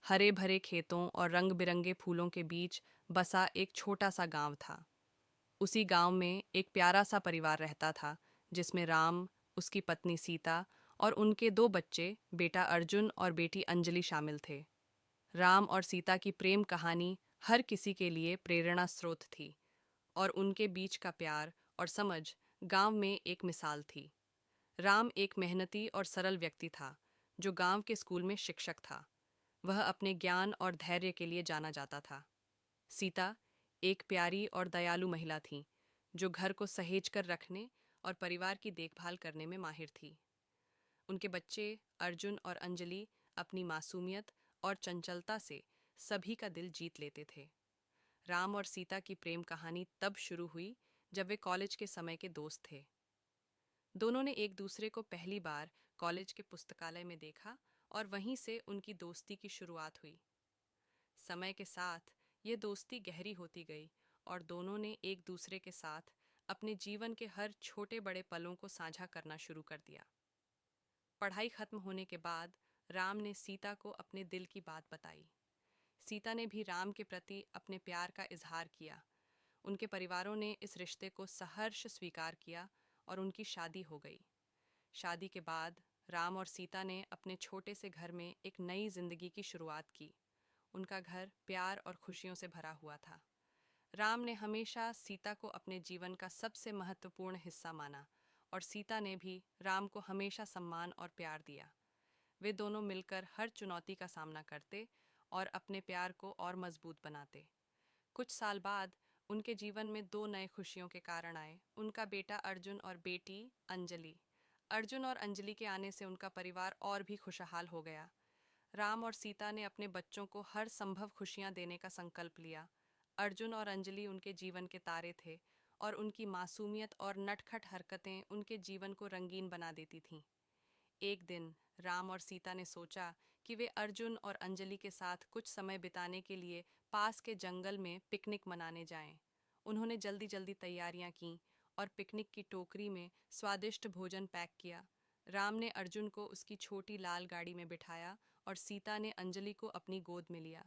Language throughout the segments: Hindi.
हरे भरे खेतों और रंग बिरंगे फूलों के बीच बसा एक छोटा सा गांव था। उसी गांव में एक प्यारा सा परिवार रहता था, जिसमें राम, उसकी पत्नी सीता और उनके दो बच्चे, बेटा अर्जुन और बेटी अंजलि शामिल थे। राम और सीता की प्रेम कहानी हर किसी के लिए प्रेरणा स्रोत थी, और उनके बीच का प्यार और समझ गांव में एक मिसाल थी। राम एक मेहनती और सरल व्यक्ति था, जो गांव के स्कूल में शिक्षक था। वह अपने ज्ञान और धैर्य के लिए जाना जाता था। सीता एक प्यारी और दयालु महिला थी, जो घर को सहेज कर रखने और परिवार की देखभाल करने में माहिर थी। उनके बच्चे अर्जुन और अंजलि अपनी मासूमियत और चंचलता से सभी का दिल जीत लेते थे। राम और सीता की प्रेम कहानी तब शुरू हुई जब वे कॉलेज के समय के दोस्त थे। दोनों ने एक दूसरे को पहली बार कॉलेज के पुस्तकालय में देखा, और वहीं से उनकी दोस्ती की शुरुआत हुई। समय के साथ ये दोस्ती गहरी होती गई, और दोनों ने एक दूसरे के साथ अपने जीवन के हर छोटे बड़े पलों को साझा करना शुरू कर दिया। पढ़ाई खत्म होने के बाद राम ने सीता को अपने दिल की बात बताई। सीता ने भी राम के प्रति अपने प्यार का इजहार किया। उनके परिवारों ने इस रिश्ते को सहर्ष स्वीकार किया, और उनकी शादी हो गई। शादी के बाद राम और सीता ने अपने छोटे से घर में एक नई जिंदगी की शुरुआत की। उनका घर प्यार और खुशियों से भरा हुआ था। राम ने हमेशा सीता को अपने जीवन का सबसे महत्वपूर्ण हिस्सा माना, और सीता ने भी राम को हमेशा सम्मान और प्यार दिया। वे दोनों मिलकर हर चुनौती का सामना करते और अपने प्यार को और मजबूत बनाते। कुछ साल बाद उनके जीवन में दो नए खुशियों के कारण आए, उनका बेटा अर्जुन और बेटी अंजलि। अर्जुन और अंजलि के आने से उनका परिवार और भी खुशहाल हो गया। राम और सीता ने अपने बच्चों को हर संभव खुशियां देने का संकल्प लिया। अर्जुन और अंजलि उनके जीवन के तारे थे, और उनकी मासूमियत और नटखट हरकतें उनके जीवन को रंगीन बना देती थीं। एक दिन राम और सीता ने सोचा कि वे अर्जुन और अंजलि के साथ कुछ समय बिताने के लिए पास के जंगल में पिकनिक मनाने जाएं। उन्होंने जल्दी जल्दी तैयारियां कीं और पिकनिक की टोकरी में स्वादिष्ट भोजन पैक किया। राम ने अर्जुन को उसकी छोटी लाल गाड़ी में बिठाया, और सीता ने अंजलि को अपनी गोद में लिया।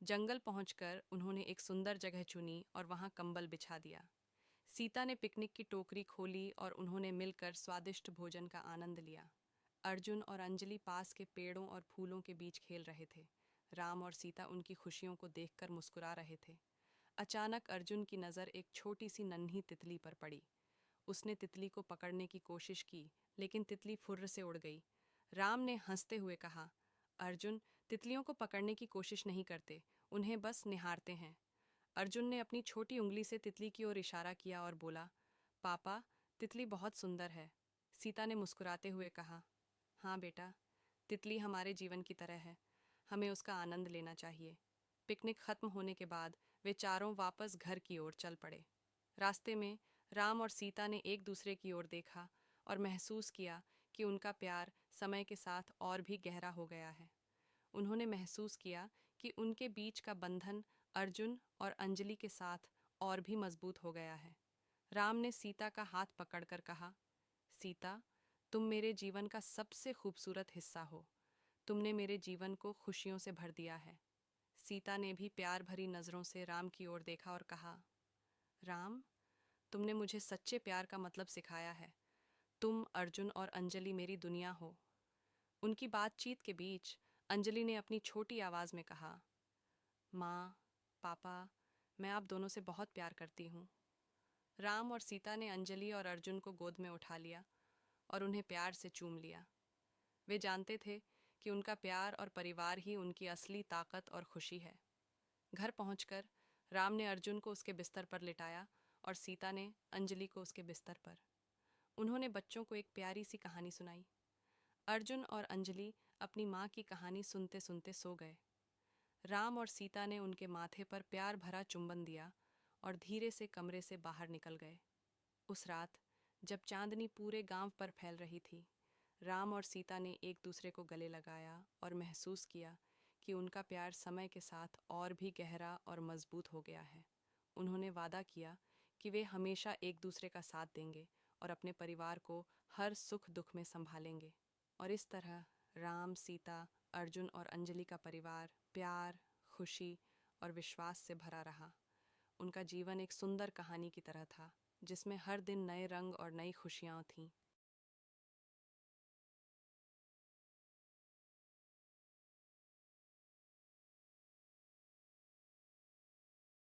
जंगल पहुंचकर उन्होंने एक सुंदर जगह चुनी और वहां कंबल बिछा दिया। सीता ने पिकनिक की टोकरी खोली, और उन्होंने मिलकर स्वादिष्ट भोजन का आनंद लिया। अर्जुन और अंजलि पास के पेड़ों और फूलों के बीच खेल रहे थे। राम और सीता उनकी खुशियों को देखकर मुस्कुरा रहे थे। अचानक अर्जुन की नज़र एक छोटी सी नन्ही तितली पर पड़ी। उसने तितली को पकड़ने की कोशिश की, लेकिन तितली फुर्र से उड़ गई। राम ने हंसते हुए कहा, अर्जुन, तितलियों को पकड़ने की कोशिश नहीं करते, उन्हें बस निहारते हैं। अर्जुन ने अपनी छोटी उंगली से तितली की ओर इशारा किया और बोला, पापा, तितली बहुत सुंदर है। सीता ने मुस्कुराते हुए कहा, हाँ बेटा, तितली हमारे जीवन की तरह है, हमें उसका आनंद लेना चाहिए। पिकनिक खत्म होने के बाद वे चारों वापस घर की ओर चल पड़े। रास्ते में राम और सीता ने एक दूसरे की ओर देखा और महसूस किया कि उनका प्यार समय के साथ और भी गहरा हो गया है। उन्होंने महसूस किया कि उनके बीच का बंधन अर्जुन और अंजलि के साथ और भी मजबूत हो गया है। राम ने सीता का हाथ पकड़कर कहा, सीता, तुम मेरे जीवन का सबसे खूबसूरत हिस्सा हो। तुमने मेरे जीवन को खुशियों से भर दिया है। सीता ने भी प्यार भरी नज़रों से राम की ओर देखा और कहा, राम, तुमने मुझे सच्चे प्यार का मतलब सिखाया है। तुम, अर्जुन और अंजलि मेरी दुनिया हो। उनकी बातचीत के बीच अंजलि ने अपनी छोटी आवाज़ में कहा, माँ, पापा, मैं आप दोनों से बहुत प्यार करती हूँ। राम और सीता ने अंजलि और अर्जुन को गोद में उठा लिया और उन्हें प्यार से चूम लिया। वे जानते थे कि उनका प्यार और परिवार ही उनकी असली ताकत और खुशी है। घर पहुंचकर राम ने अर्जुन को उसके बिस्तर पर लिटाया, और सीता ने अंजलि को उसके बिस्तर पर। उन्होंने बच्चों को एक प्यारी सी कहानी सुनाई। अर्जुन और अंजलि अपनी माँ की कहानी सुनते सुनते सो गए। राम और सीता ने उनके माथे पर प्यार भरा चुंबन दिया और धीरे से कमरे से बाहर निकल गए। उस रात जब चांदनी पूरे गांव पर फैल रही थी, राम और सीता ने एक दूसरे को गले लगाया और महसूस किया कि उनका प्यार समय के साथ और भी गहरा और मजबूत हो गया है। उन्होंने वादा किया कि वे हमेशा एक दूसरे का साथ देंगे और अपने परिवार को हर सुख दुख में संभालेंगे। और इस तरह राम, सीता, अर्जुन और अंजलि का परिवार प्यार, खुशी और विश्वास से भरा रहा। उनका जीवन एक सुंदर कहानी की तरह था, जिसमें हर दिन नए रंग और नई खुशियाँ थीं।